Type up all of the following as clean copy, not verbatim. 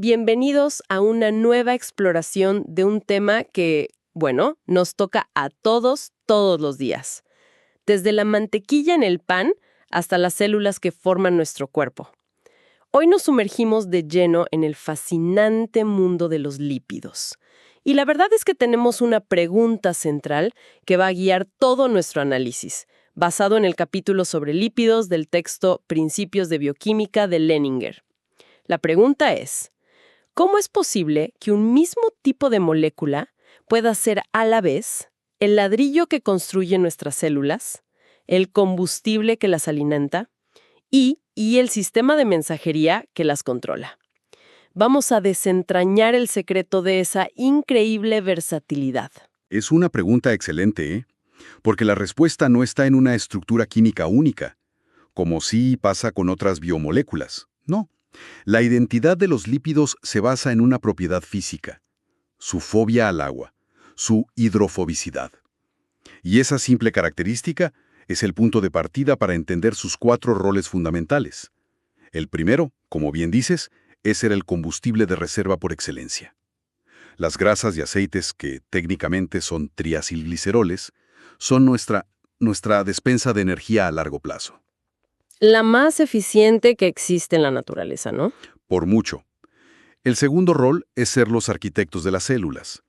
Bienvenidos a una nueva exploración de un tema que, bueno, nos toca a todos, todos los días. Desde la mantequilla en el pan hasta las células que forman nuestro cuerpo. Hoy nos sumergimos de lleno en el fascinante mundo de los lípidos. Y la verdad es que tenemos una pregunta central que va a guiar todo nuestro análisis, basado en el capítulo sobre lípidos del texto Principios de Bioquímica de Leninger. La pregunta es: ¿cómo es posible que un mismo tipo de molécula pueda ser a la vez el ladrillo que construye nuestras células, el combustible que las alimenta y el sistema de mensajería que las controla? Vamos a desentrañar el secreto de esa increíble versatilidad. Es una pregunta excelente, ¿eh? Porque la respuesta no está en una estructura química única, como sí pasa con otras biomoléculas. No. La identidad de los lípidos se basa en una propiedad física: su fobia al agua, su hidrofobicidad. Y esa simple característica es el punto de partida para entender sus 4 roles fundamentales. El primero, como bien dices, es ser el combustible de reserva por excelencia. Las grasas y aceites, que técnicamente son triacilgliceroles, son nuestra despensa de energía a largo plazo. La más eficiente que existe en la naturaleza, ¿no? Por mucho. El segundo rol es ser los arquitectos de las células.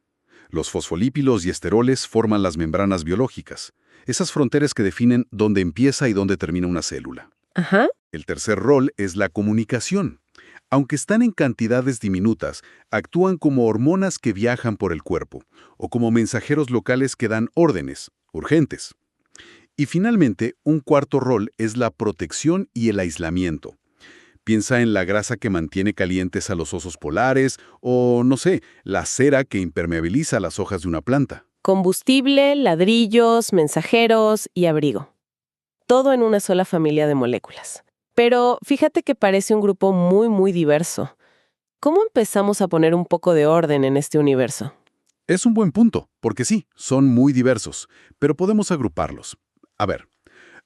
Los fosfolípidos y esteroles forman las membranas biológicas, esas fronteras que definen dónde empieza y dónde termina una célula. Ajá. El tercer rol es la comunicación. Aunque están en cantidades diminutas, actúan como hormonas que viajan por el cuerpo, o como mensajeros locales que dan órdenes, urgentes. Y finalmente, un cuarto rol es la protección y el aislamiento. Piensa en la grasa que mantiene calientes a los osos polares o, no sé, la cera que impermeabiliza las hojas de una planta. Combustible, ladrillos, mensajeros y abrigo. Todo en una sola familia de moléculas. Pero fíjate que parece un grupo muy diverso. ¿Cómo empezamos a poner un poco de orden en este universo? Es un buen punto, porque sí, son muy diversos, pero podemos agruparlos. A ver,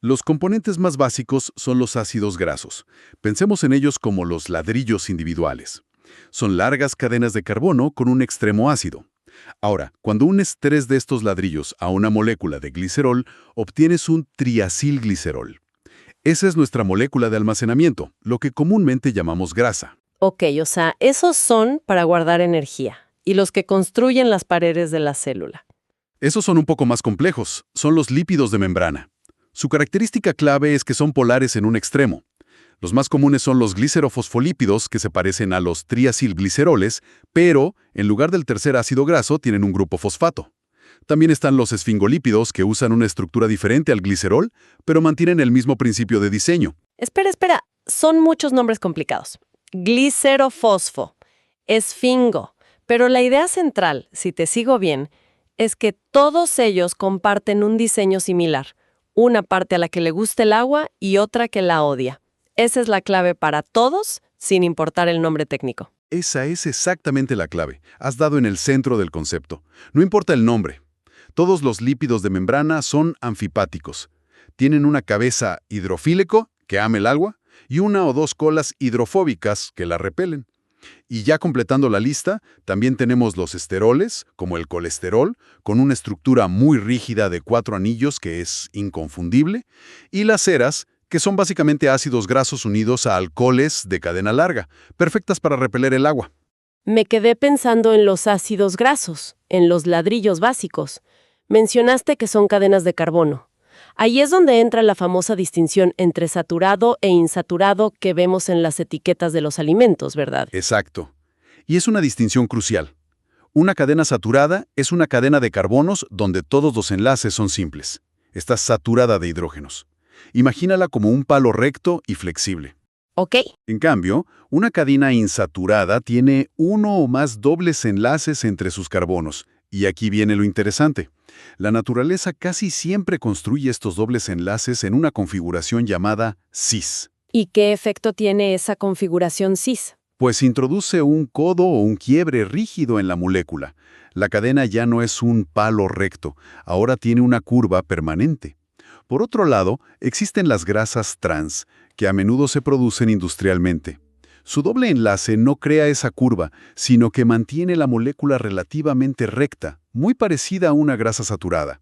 los componentes más básicos son los ácidos grasos. Pensemos en ellos como los ladrillos individuales. Son largas cadenas de carbono con un extremo ácido. Ahora, cuando unes 3 de estos ladrillos a una molécula de glicerol, obtienes un triacilglicerol. Esa es nuestra molécula de almacenamiento, lo que comúnmente llamamos grasa. Ok, o sea, esos son para guardar energía y los que construyen las paredes de la célula. Esos son un poco más complejos, son los lípidos de membrana. Su característica clave es que son polares en un extremo. Los más comunes son los glicerofosfolípidos, que se parecen a los triacilgliceroles, pero en lugar del tercer ácido graso tienen un grupo fosfato. También están los esfingolípidos, que usan una estructura diferente al glicerol, pero mantienen el mismo principio de diseño. Espera, son muchos nombres complicados. Glicerofosfo, esfingo, pero la idea central, si te sigo bien, es que todos ellos comparten un diseño similar, una parte a la que le gusta el agua y otra que la odia. Esa es la clave para todos, sin importar el nombre técnico. Esa es exactamente la clave. Has dado en el centro del concepto. No importa el nombre. Todos los lípidos de membrana son anfipáticos. Tienen una cabeza hidrofílico, que ama el agua, y una o 2 colas hidrofóbicas, que la repelen. Y ya completando la lista, también tenemos los esteroles, como el colesterol, con una estructura muy rígida de 4 anillos que es inconfundible, y las ceras, que son básicamente ácidos grasos unidos a alcoholes de cadena larga, perfectas para repeler el agua. Me quedé pensando en los ácidos grasos, en los ladrillos básicos. Mencionaste que son cadenas de carbono. Ahí es donde entra la famosa distinción entre saturado e insaturado que vemos en las etiquetas de los alimentos, ¿verdad? Exacto. Y es una distinción crucial. Una cadena saturada es una cadena de carbonos donde todos los enlaces son simples. Está saturada de hidrógenos. Imagínala como un palo recto y flexible. Ok. En cambio, una cadena insaturada tiene uno o más dobles enlaces entre sus carbonos. Y aquí viene lo interesante. La naturaleza casi siempre construye estos dobles enlaces en una configuración llamada cis. ¿Y qué efecto tiene esa configuración cis? Pues introduce un codo o un quiebre rígido en la molécula. La cadena ya no es un palo recto, ahora tiene una curva permanente. Por otro lado, existen las grasas trans, que a menudo se producen industrialmente. Su doble enlace no crea esa curva, sino que mantiene la molécula relativamente recta, muy parecida a una grasa saturada.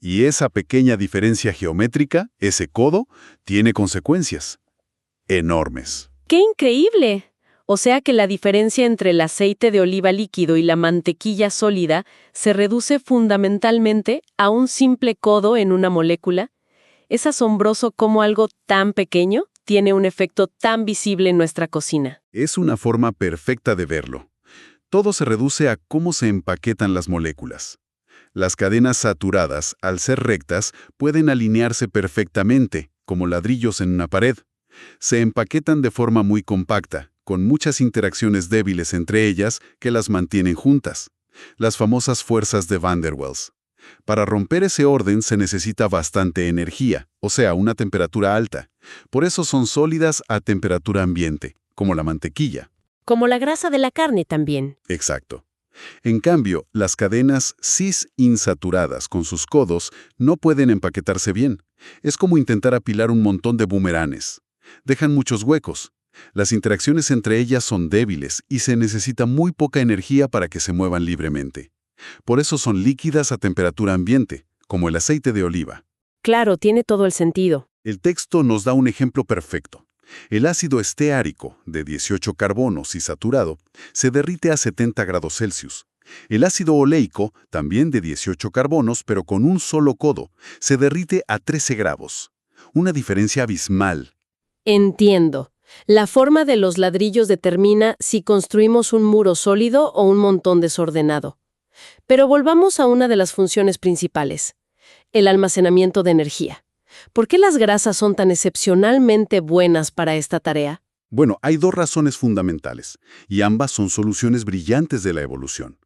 Y esa pequeña diferencia geométrica, ese codo, tiene consecuencias enormes. ¡Qué increíble! O sea que la diferencia entre el aceite de oliva líquido y la mantequilla sólida se reduce fundamentalmente a un simple codo en una molécula. Es asombroso cómo algo tan pequeño tiene un efecto tan visible en nuestra cocina. Es una forma perfecta de verlo. Todo se reduce a cómo se empaquetan las moléculas. Las cadenas saturadas, al ser rectas, pueden alinearse perfectamente, como ladrillos en una pared. Se empaquetan de forma muy compacta, con muchas interacciones débiles entre ellas que las mantienen juntas. Las famosas fuerzas de Van der Waals. Para romper ese orden se necesita bastante energía, o sea, una temperatura alta. Por eso son sólidas a temperatura ambiente, como la mantequilla. Como la grasa de la carne también. Exacto. En cambio, las cadenas cis-insaturadas con sus codos no pueden empaquetarse bien. Es como intentar apilar un montón de bumeranes. Dejan muchos huecos. Las interacciones entre ellas son débiles y se necesita muy poca energía para que se muevan libremente. Por eso son líquidas a temperatura ambiente, como el aceite de oliva. Claro, tiene todo el sentido. El texto nos da un ejemplo perfecto. El ácido esteárico, de 18 carbonos y saturado, se derrite a 70 grados Celsius. El ácido oleico, también de 18 carbonos, pero con un solo codo, se derrite a 13 grados. Una diferencia abismal. Entiendo. La forma de los ladrillos determina si construimos un muro sólido o un montón desordenado. Pero volvamos a una de las funciones principales, el almacenamiento de energía. ¿Por qué las grasas son tan excepcionalmente buenas para esta tarea? Bueno, hay dos razones fundamentales, y ambas son soluciones brillantes de la evolución.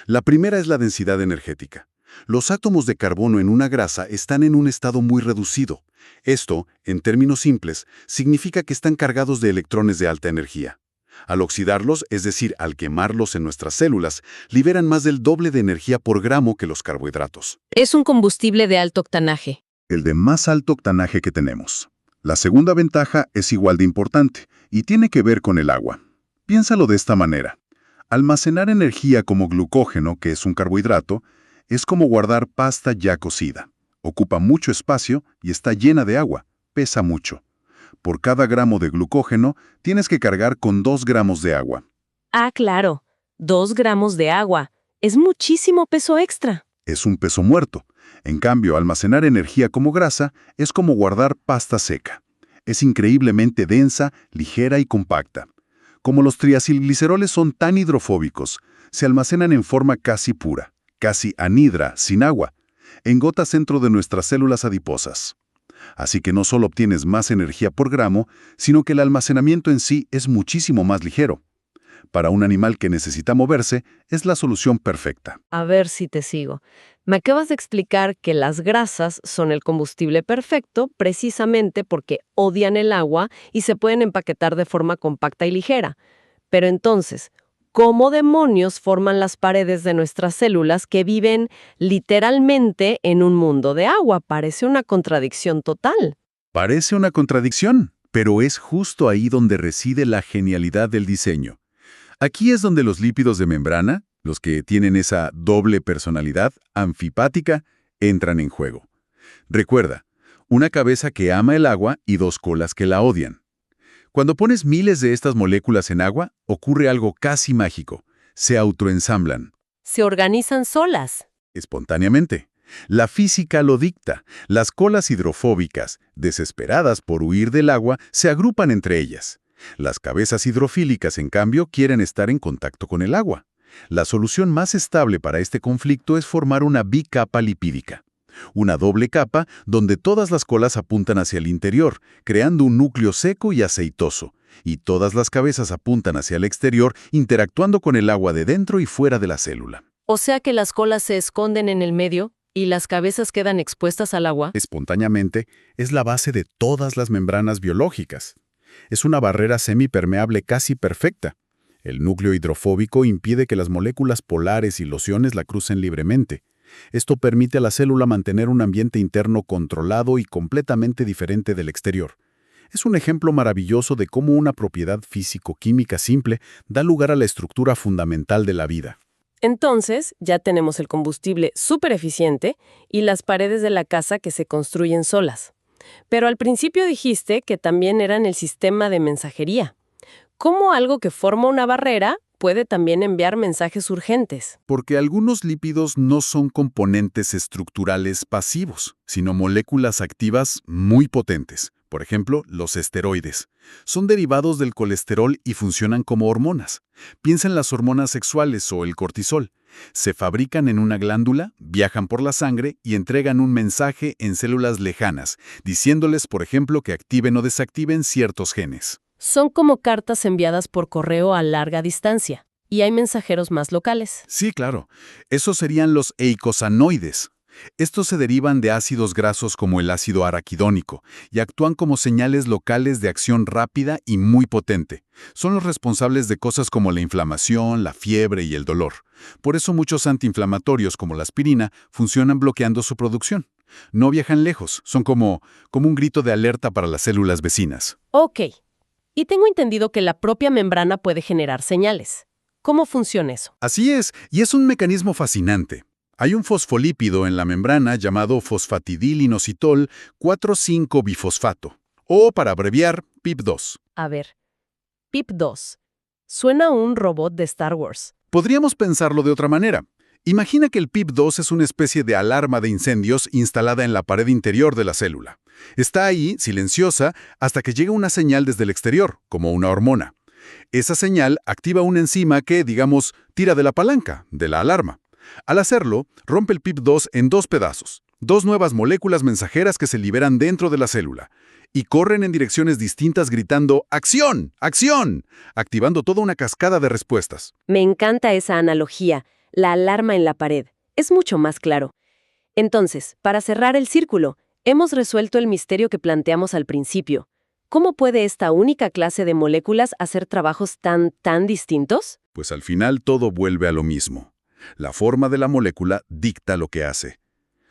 La primera es la densidad energética. Los átomos de carbono en una grasa están en un estado muy reducido. Esto, en términos simples, significa que están cargados de electrones de alta energía. Al oxidarlos, es decir, al quemarlos en nuestras células, liberan más del doble de energía por gramo que los carbohidratos. Es un combustible de alto octanaje. El de más alto octanaje que tenemos. La segunda ventaja es igual de importante y tiene que ver con el agua. Piénsalo de esta manera. Almacenar energía como glucógeno, que es un carbohidrato, es como guardar pasta ya cocida. Ocupa mucho espacio y está llena de agua. Pesa mucho. Por cada gramo de glucógeno, tienes que cargar con 2 gramos de agua. Ah, claro. 2 gramos de agua. Es muchísimo peso extra. Es un peso muerto. En cambio, almacenar energía como grasa es como guardar pasta seca. Es increíblemente densa, ligera y compacta. Como los triacilgliceroles son tan hidrofóbicos, se almacenan en forma casi pura, casi anhidra, sin agua, en gotas dentro de nuestras células adiposas. Así que no solo obtienes más energía por gramo, sino que el almacenamiento en sí es muchísimo más ligero. Para un animal que necesita moverse, es la solución perfecta. A ver si te sigo. Me acabas de explicar que las grasas son el combustible perfecto precisamente porque odian el agua y se pueden empaquetar de forma compacta y ligera. Pero entonces, ¿cómo demonios forman las paredes de nuestras células que viven literalmente en un mundo de agua? Parece una contradicción total. Parece una contradicción, pero es justo ahí donde reside la genialidad del diseño. Aquí es donde los lípidos de membrana, los que tienen esa doble personalidad anfipática, entran en juego. Recuerda, una cabeza que ama el agua y 2 colas que la odian. Cuando pones miles de estas moléculas en agua, ocurre algo casi mágico. Se autoensamblan. Se organizan solas. Espontáneamente. La física lo dicta. Las colas hidrofóbicas, desesperadas por huir del agua, se agrupan entre ellas. Las cabezas hidrofílicas, en cambio, quieren estar en contacto con el agua. La solución más estable para este conflicto es formar una bicapa lipídica. Una doble capa donde todas las colas apuntan hacia el interior, creando un núcleo seco y aceitoso, y todas las cabezas apuntan hacia el exterior, interactuando con el agua de dentro y fuera de la célula. O sea que las colas se esconden en el medio y las cabezas quedan expuestas al agua. Espontáneamente, es la base de todas las membranas biológicas. Es una barrera semipermeable casi perfecta. El núcleo hidrofóbico impide que las moléculas polares y los iones la crucen libremente. Esto permite a la célula mantener un ambiente interno controlado y completamente diferente del exterior. Es un ejemplo maravilloso de cómo una propiedad físico-química simple da lugar a la estructura fundamental de la vida. Entonces, ya tenemos el combustible súper eficiente y las paredes de la casa que se construyen solas. Pero al principio dijiste que también eran el sistema de mensajería. ¿Cómo algo que forma una barrera puede también enviar mensajes urgentes? Porque algunos lípidos no son componentes estructurales pasivos, sino moléculas activas muy potentes. Por ejemplo, los esteroides. Son derivados del colesterol y funcionan como hormonas. Piensa en las hormonas sexuales o el cortisol. Se fabrican en una glándula, viajan por la sangre y entregan un mensaje en células lejanas, diciéndoles, por ejemplo, que activen o desactiven ciertos genes. Son como cartas enviadas por correo a larga distancia, y hay mensajeros más locales. Sí, claro. Esos serían los eicosanoides. Estos se derivan de ácidos grasos como el ácido araquidónico y actúan como señales locales de acción rápida y muy potente. Son los responsables de cosas como la inflamación, la fiebre y el dolor. Por eso muchos antiinflamatorios como la aspirina funcionan bloqueando su producción. No viajan lejos, son como un grito de alerta para las células vecinas. Ok. Y tengo entendido que la propia membrana puede generar señales. ¿Cómo funciona eso? Así es, y es un mecanismo fascinante. Hay un fosfolípido en la membrana llamado fosfatidilinositol 4,5-bifosfato, o para abreviar, PIP2. A ver, PIP2. Suena a un robot de Star Wars. Podríamos pensarlo de otra manera. Imagina que el PIP2 es una especie de alarma de incendios instalada en la pared interior de la célula. Está ahí, silenciosa, hasta que llega una señal desde el exterior, como una hormona. Esa señal activa una enzima que, digamos, tira de la palanca, de la alarma. Al hacerlo, rompe el PIP2 en dos pedazos, dos nuevas moléculas mensajeras que se liberan dentro de la célula, y corren en direcciones distintas gritando ¡Acción! ¡Acción!, activando toda una cascada de respuestas. Me encanta esa analogía, la alarma en la pared. Es mucho más claro. Entonces, para cerrar el círculo, hemos resuelto el misterio que planteamos al principio. ¿Cómo puede esta única clase de moléculas hacer trabajos tan distintos? Pues al final todo vuelve a lo mismo. La forma de la molécula dicta lo que hace.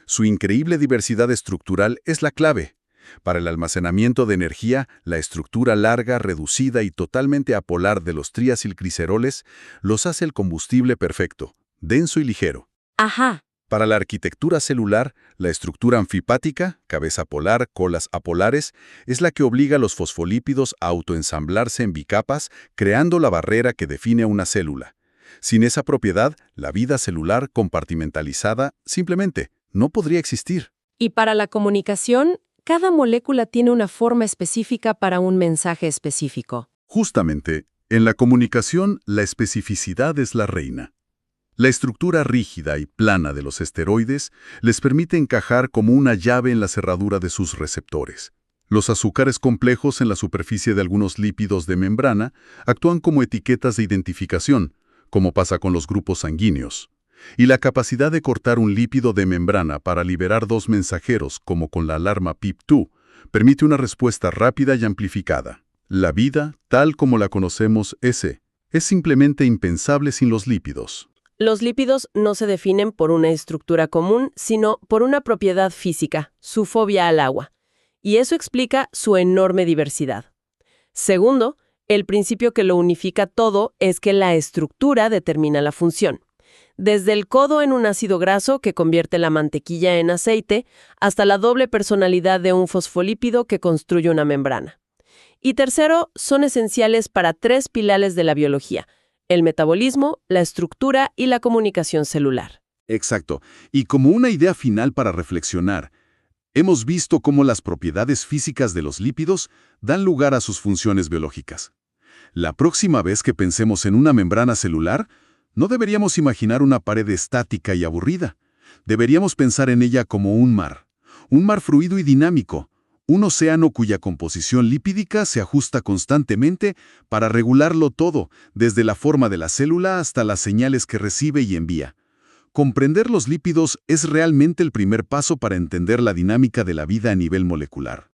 Su increíble diversidad estructural es la clave. Para el almacenamiento de energía, la estructura larga, reducida y totalmente apolar de los triacilgliceroles los hace el combustible perfecto, denso y ligero. Ajá. Para la arquitectura celular, la estructura anfipática, cabeza polar, colas apolares, es la que obliga a los fosfolípidos a autoensamblarse en bicapas, creando la barrera que define una célula. Sin esa propiedad, la vida celular compartimentalizada simplemente no podría existir. Y para la comunicación, cada molécula tiene una forma específica para un mensaje específico. Justamente, en la comunicación, la especificidad es la reina. La estructura rígida y plana de los esteroides les permite encajar como una llave en la cerradura de sus receptores. Los azúcares complejos en la superficie de algunos lípidos de membrana actúan como etiquetas de identificación, como pasa con los grupos sanguíneos. Y la capacidad de cortar un lípido de membrana para liberar dos mensajeros, como con la alarma PIP2, permite una respuesta rápida y amplificada. La vida, tal como la conocemos, es simplemente impensable sin los lípidos. Los lípidos no se definen por una estructura común, sino por una propiedad física, su fobia al agua. Y eso explica su enorme diversidad. Segundo, el principio que lo unifica todo es que la estructura determina la función. Desde el codo en un ácido graso que convierte la mantequilla en aceite, hasta la doble personalidad de un fosfolípido que construye una membrana. Y tercero, son esenciales para tres pilares de la biología: el metabolismo, la estructura y la comunicación celular. Exacto. Y como una idea final para reflexionar, hemos visto cómo las propiedades físicas de los lípidos dan lugar a sus funciones biológicas. La próxima vez que pensemos en una membrana celular, no deberíamos imaginar una pared estática y aburrida. Deberíamos pensar en ella como un mar fluido y dinámico, un océano cuya composición lipídica se ajusta constantemente para regularlo todo, desde la forma de la célula hasta las señales que recibe y envía. Comprender los lípidos es realmente el primer paso para entender la dinámica de la vida a nivel molecular.